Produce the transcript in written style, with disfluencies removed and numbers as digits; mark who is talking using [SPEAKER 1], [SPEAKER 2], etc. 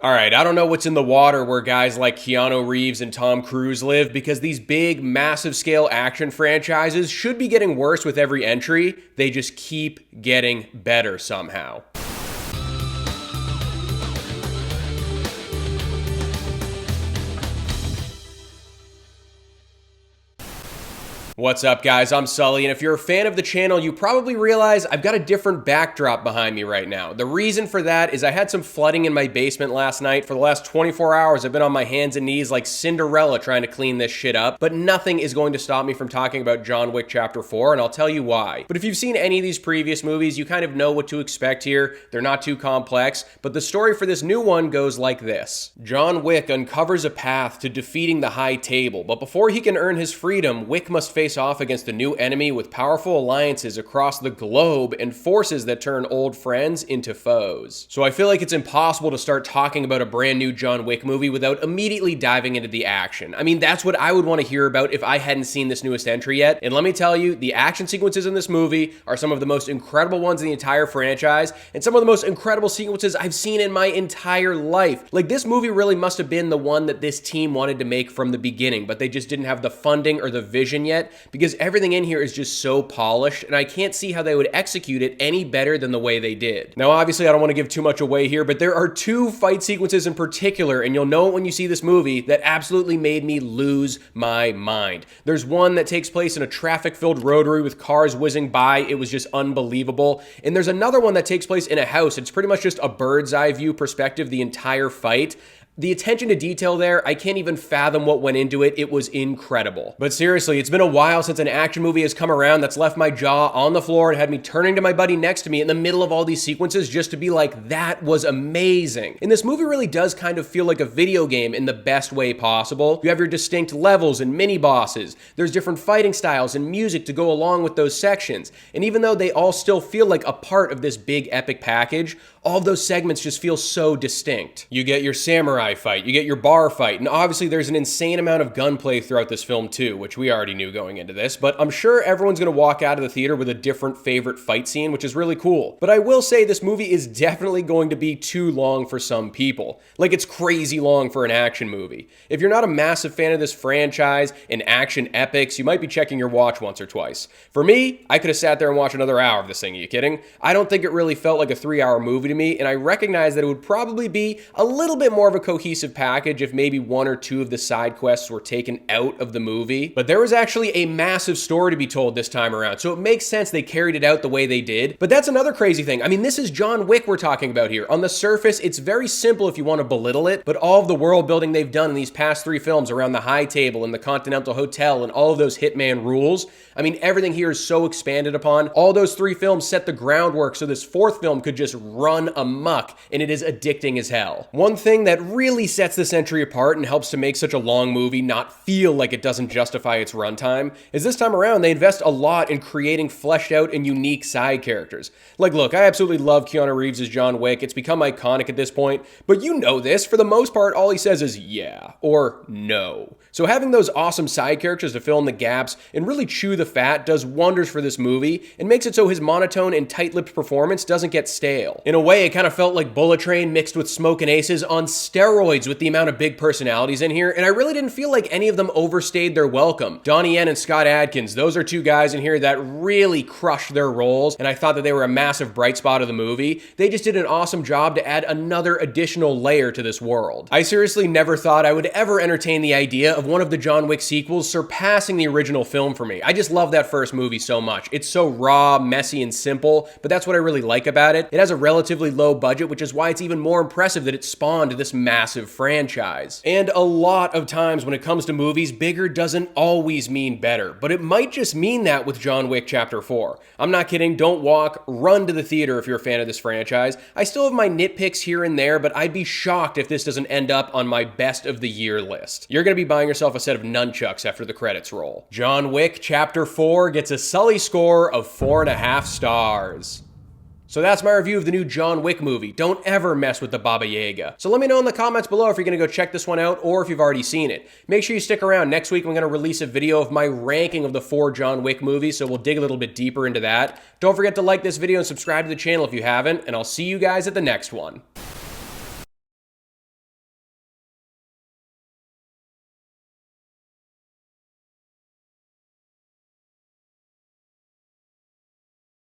[SPEAKER 1] Alright, I don't know what's in the water where guys like Keanu Reeves and Tom Cruise live because these big, massive scale action franchises should be getting worse with every entry. They just keep getting better somehow. What's up, guys? I'm Sully, and if you're a fan of the channel, you probably realize I've got a different backdrop behind me right now. The reason for that is I had some flooding in my basement last night. For the last 24 hours, I've been on my hands and knees like Cinderella trying to clean this shit up, but nothing is going to stop me from talking about John Wick Chapter 4, and I'll tell you why. But if you've seen any of these previous movies, you kind of know what to expect here. They're not too complex, but the story for this new one goes like this. John Wick uncovers a path to defeating the High Table, but before he can earn his freedom, Wick must face off against a new enemy with powerful alliances across the globe and forces that turn old friends into foes. So I feel like it's impossible to start talking about a brand new John Wick movie without immediately diving into the action. I mean, that's what I would want to hear about if I hadn't seen this newest entry yet. And let me tell you, the action sequences in this movie are some of the most incredible ones in the entire franchise, and some of the most incredible sequences I've seen in my entire life. Like, this movie really must have been the one that this team wanted to make from the beginning, but they just didn't have the funding or the vision yet, because everything in here is just so polished, and I can't see how they would execute it any better than the way they did. Now, obviously, I don't want to give too much away here, but there are two fight sequences in particular, and you'll know it when you see this movie, that absolutely made me lose my mind. There's one that takes place in a traffic-filled rotary with cars whizzing by. It was just unbelievable. And there's another one that takes place in a house. It's pretty much just a bird's eye view perspective the entire fight. The attention to detail there, I can't even fathom what went into it. It was incredible. But seriously, it's been a while since an action movie has come around that's left my jaw on the floor and had me turning to my buddy next to me in the middle of all these sequences just to be like, that was amazing. And this movie really does kind of feel like a video game in the best way possible. You have your distinct levels and mini bosses. There's different fighting styles and music to go along with those sections. And even though they all still feel like a part of this big epic package, all of those segments just feel so distinct. You get your samurai fight, you get your bar fight, and obviously there's an insane amount of gunplay throughout this film too, which we already knew going into this, but I'm sure everyone's gonna walk out of the theater with a different favorite fight scene, which is really cool. But I will say this movie is definitely going to be too long for some people. Like, it's crazy long for an action movie. If you're not a massive fan of this franchise and action epics, you might be checking your watch once or twice. For me, I could have sat there and watched another hour of this thing. Are you kidding? I don't think it really felt like a 3-hour movie to me, and I recognize that it would probably be a little bit more of a cohesive package if maybe one or two of the side quests were taken out of the movie. But there was actually a massive story to be told this time around, so it makes sense they carried it out the way they did. But that's another crazy thing. I mean, this is John Wick we're talking about here. On the surface, it's very simple if you want to belittle it, but all of the world building they've done in these past 3 films around the High Table and the Continental Hotel and all of those Hitman rules, I mean, everything here is so expanded upon. All those 3 films set the groundwork so this 4th film could just run amok, and it is addicting as hell. One thing that really sets this entry apart and helps to make such a long movie not feel like it doesn't justify its runtime is this time around they invest a lot in creating fleshed out and unique side characters. Like, look, I absolutely love Keanu Reeves as John Wick. It's become iconic at this point, but you know this, for the most part, all he says is yeah or no. So having those awesome side characters to fill in the gaps and really chew the fat does wonders for this movie and makes it so his monotone and tight-lipped performance doesn't get stale. In a way, it kind of felt like Bullet Train mixed with Smokin' Aces on steroids with the amount of big personalities in here, and I really didn't feel like any of them overstayed their welcome. Donnie Yen and Scott Adkins, those are 2 guys in here that really crushed their roles, and I thought that they were a massive bright spot of the movie. They just did an awesome job to add another additional layer to this world. I seriously never thought I would ever entertain the idea of one of the John Wick sequels surpassing the original film for me. I just love that first movie so much. It's so raw, messy, and simple, but that's what I really like about it. It has a relatively low budget, which is why it's even more impressive that it spawned this massive franchise. And a lot of times when it comes to movies, bigger doesn't always mean better, but it might just mean that with John Wick Chapter 4. I'm not kidding, don't walk, run to the theater if you're a fan of this franchise. I still have my nitpicks here and there, but I'd be shocked if this doesn't end up on my best of the year list. You're gonna be buying yourself a set of nunchucks after the credits roll. John Wick Chapter 4 gets a Sully score of 4.5 stars. So that's my review of the new John Wick movie. Don't ever mess with the Baba Yaga. So let me know in the comments below if you're gonna go check this one out or if you've already seen it. Make sure you stick around. Next week I'm gonna release a video of my ranking of the 4 John Wick movies, so we'll dig a little bit deeper into that. Don't forget to like this video and subscribe to the channel if you haven't, and I'll see you guys at the next one.